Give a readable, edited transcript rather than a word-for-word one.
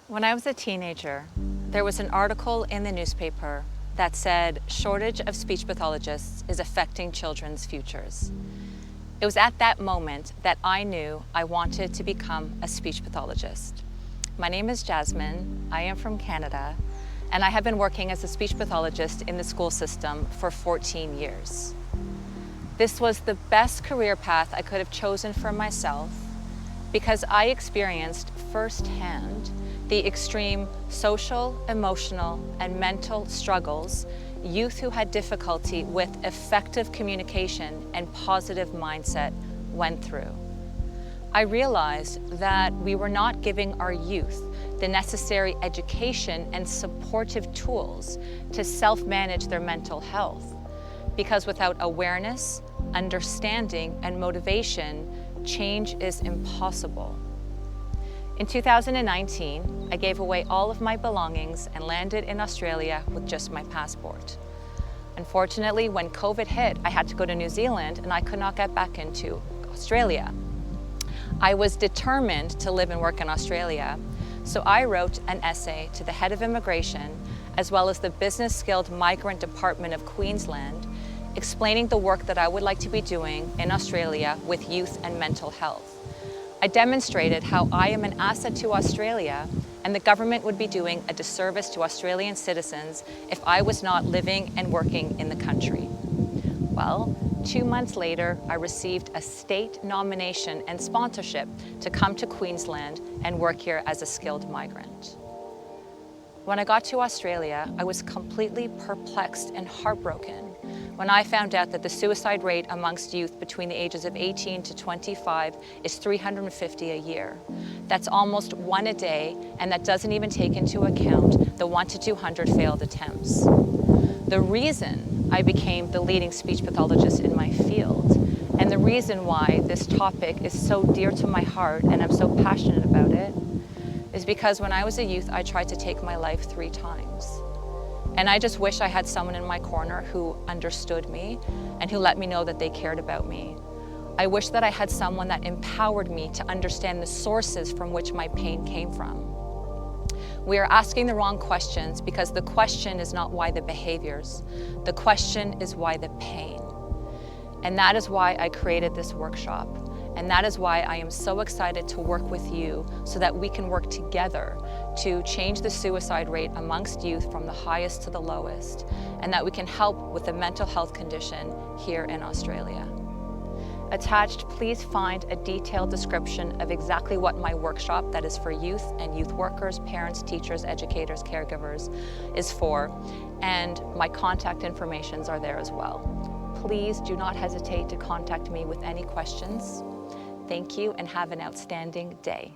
When I was a teenager, there was an article in the newspaper that said, "Shortage of speech pathologists is affecting children's futures." It was at that moment that I knew I wanted to become a speech pathologist. My name is Jazzmyn. I am from Canada, and I have been working as a speech pathologist in the school system for 14 years. This was the best career path I could have chosen for myself because I experienced firsthand the extreme social, emotional, and mental struggles youth who had difficulty with effective communication and positive mindset went through. I realized that we were not giving our youth the necessary education and supportive tools to self-manage their mental health, because without awareness, understanding, and motivation, change is impossible. In 2019, I gave away all of my belongings and landed in Australia with just my passport. Unfortunately, when COVID hit, I had to go to New Zealand and I could not get back into Australia. I was determined to live and work in Australia, so I wrote an essay to the head of immigration, as well as the Business Skilled Migrant Department of Queensland, explaining the work that I would like to be doing in Australia with youth and mental health. I demonstrated how I am an asset to Australia and the government would be doing a disservice to Australian citizens if I was not living and working in the country. Well, 2 months later, I received a state nomination and sponsorship to come to Queensland and work here as a skilled migrant. When I got to Australia, I was completely perplexed and heartbroken when I found out that the suicide rate amongst youth between the ages of 18 to 25 is 350 a year. That's almost one a day, and that doesn't even take into account the 1 to 200 failed attempts. The reason I became the leading speech pathologist in my field, and the reason why this topic is so dear to my heart and I'm so passionate about it, is because when I was a youth, I tried to take my life 3 times. And I just wish I had someone in my corner who understood me and who let me know that they cared about me. I wish that I had someone that empowered me to understand the sources from which my pain came from. We are asking the wrong questions because the question is not why the behaviors. The question is why the pain. And that is why I created this workshop. And that is why I am so excited to work with you so that we can work together to change the suicide rate amongst youth from the highest to the lowest, and that we can help with the mental health condition here in Australia. Attached, please find a detailed description of exactly what my workshop that is for youth and youth workers, parents, teachers, educators, caregivers is for, and my contact informations are there as well. Please do not hesitate to contact me with any questions. Thank you and have an outstanding day.